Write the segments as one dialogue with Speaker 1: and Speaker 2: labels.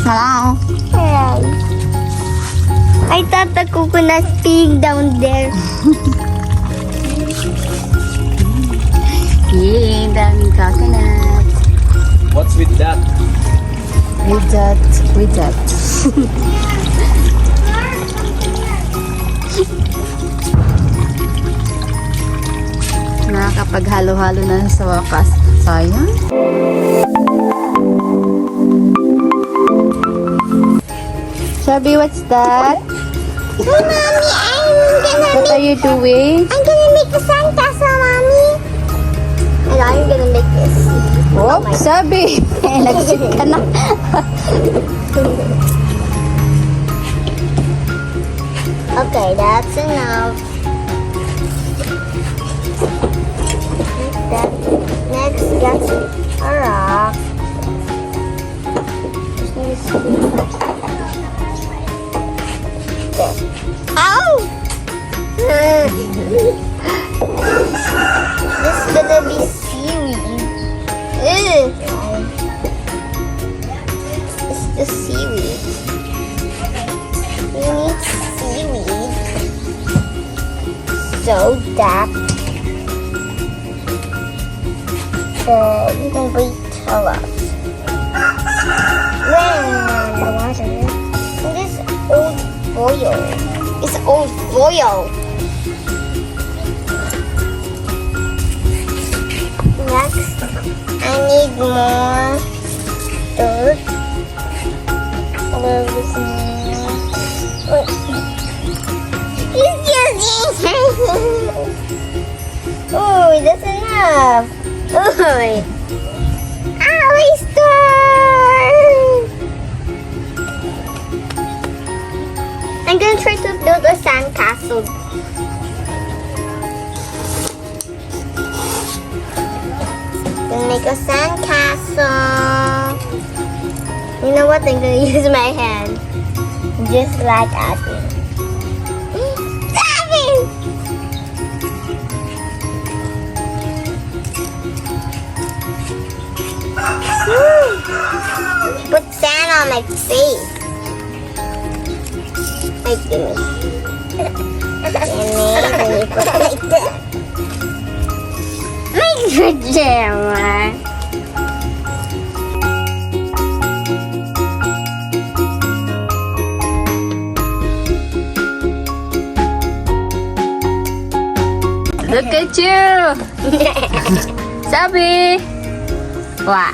Speaker 1: Hello.
Speaker 2: Hi. I thought the coconut's being down there.
Speaker 1: Yay, daming coconut.
Speaker 3: What's with that?
Speaker 1: With that. Nakakapaghalo-halo na sa wakas. Sayang. Shabby, what's that?
Speaker 2: Oh, Mommy,
Speaker 1: What are you doing?
Speaker 2: I'm gonna make a sandcastle, Mommy. And I'm gonna make this.
Speaker 1: Oh, Shabby. Nagsip ka na.
Speaker 2: Okay, that's enough. That next gets a rock. Ow! This is gonna be seaweed. Ew. It's the seaweed. We need seaweed so that we can breathe tell us. Then the water. And this old foil. It's old foil. Next, I need more dirt. Oh, that's enough. Oh, oyster! I'm gonna try to build a sandcastle. Gonna make a sandcastle. You know what? I'm gonna use my hand, just like Abby. Abby! Put sand on my face. Like gimme. Then you put it like that. My pajama.
Speaker 1: Look at you. Shabby. Wow.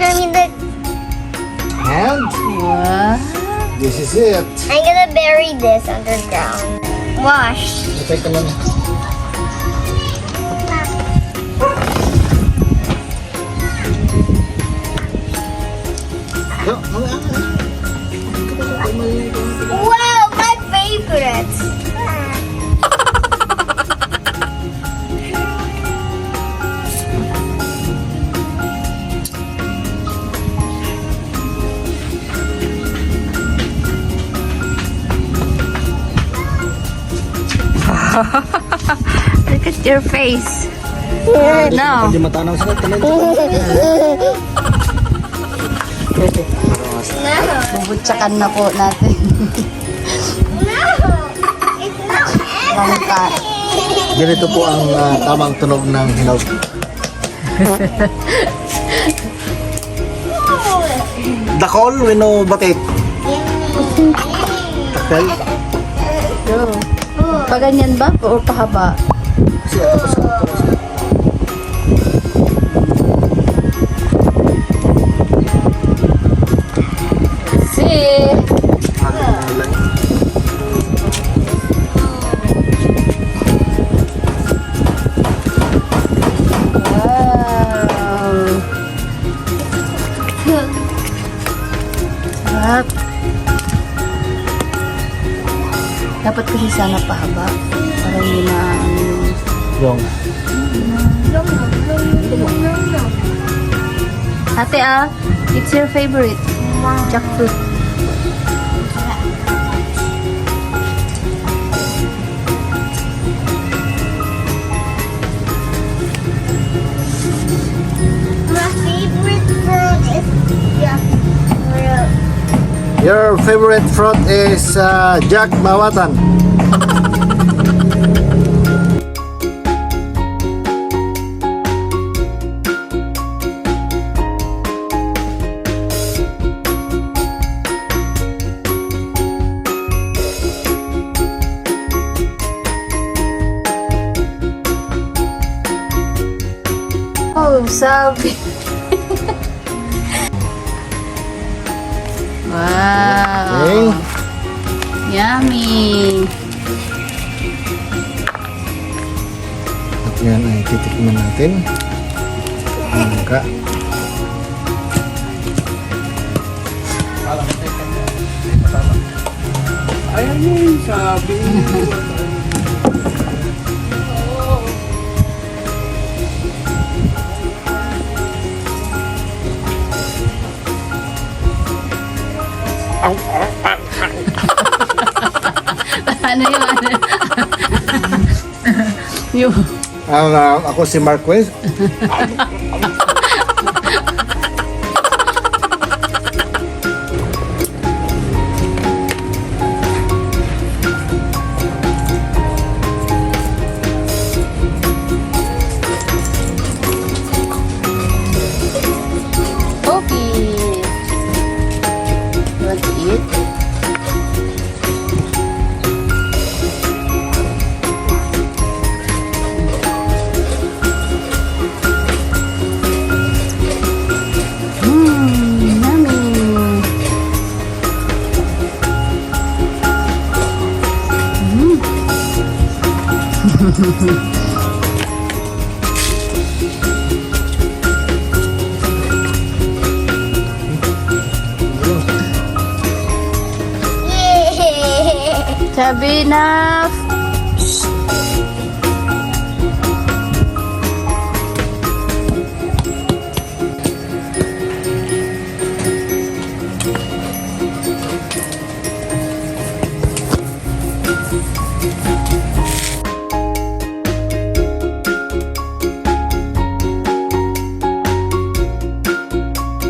Speaker 2: Mommy, look.
Speaker 3: And
Speaker 1: Wow.
Speaker 3: this is it.
Speaker 2: I'm gonna bury this underground. Wash.
Speaker 3: Take a look.
Speaker 2: Wow, my favorite.
Speaker 1: Look at your face. No.
Speaker 3: Hindi matanong sa tanan.
Speaker 2: No.
Speaker 1: Bubutsakan na po natin.
Speaker 2: No. It's not
Speaker 1: Bangka.
Speaker 3: Ganito po ang tamang tunog ng hinog. Dakol, wino batik. Takal.
Speaker 1: Go. Paganyan ba o pahaba? See? Sarap. Dapat kasi sana pahaba. Para hindi na
Speaker 3: Yung.
Speaker 1: Ate it's your favorite. Jackfruit.
Speaker 3: Your favorite fruit is Jack Mawatan.
Speaker 1: Oh, sabi. Wow.
Speaker 3: Okay.
Speaker 1: Yummy.
Speaker 3: At yan ay titikman natin. Mangga.
Speaker 4: Ayan yung sabi.
Speaker 1: Ano yun? Yung
Speaker 3: Ako si Marquez.
Speaker 1: okay. You want to eat? Yummy. Sabi na.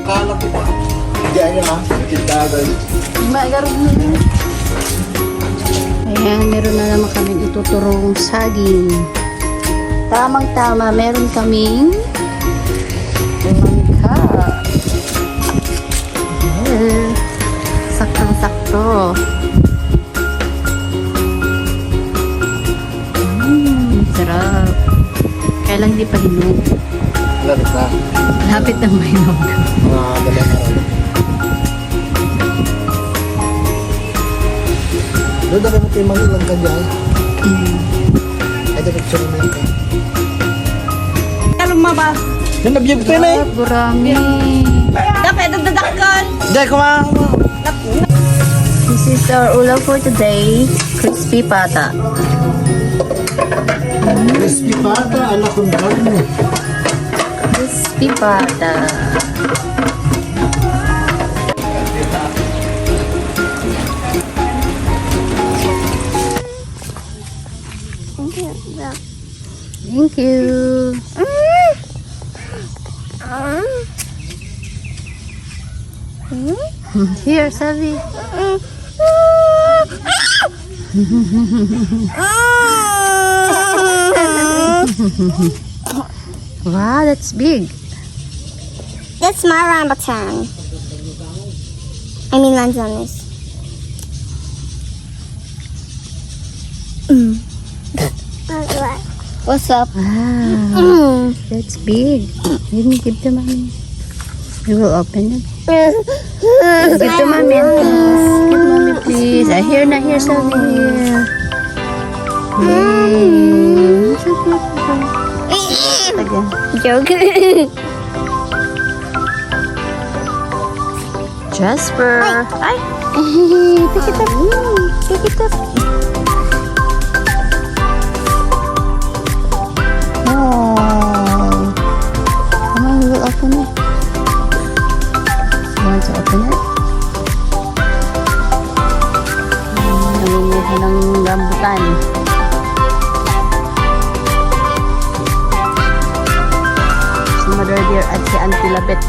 Speaker 3: Kala ko pa. Diyan nyo ha. Kita guys.
Speaker 1: Magaroon na yun. Ayan, meron na naman kami ituturong saging. Tamang-tama, meron kaming mangka. Saktang-sakto. Sarap. Kaya lang di pa hinog.
Speaker 3: Lapit na.
Speaker 1: Lapit ng mahinog.
Speaker 3: Mga dalawang araw. Doon na kami tayo mag-ilang ka dyan. Ay, dapat siya naman ka.
Speaker 4: Kalong maba.
Speaker 3: Yan, nabiyag pa na eh.
Speaker 1: Burami.
Speaker 4: Dapat dadakon.
Speaker 3: Diyan, kumang.
Speaker 1: This is our ulam for today. Crispy pata.
Speaker 3: Crispy pata, anak kong karne.
Speaker 1: Crispy pata. Thank you. Here, Savi. Wow, that's big.
Speaker 2: That's my rambutan. I mean lanzones. What's up?
Speaker 1: Wow, that's big. You can give to mommy. We will open it. Give to mommy, please. Give mommy, please. Here na, here, Savi. Yay. So cute. Again.
Speaker 2: Joke.
Speaker 1: Jasper. Ay. Pick it up. Pick it up. Oh. Come on, we will open it. You want to open it? Namumuha ng rambutan. Si Mother Dear at si Auntie Labet.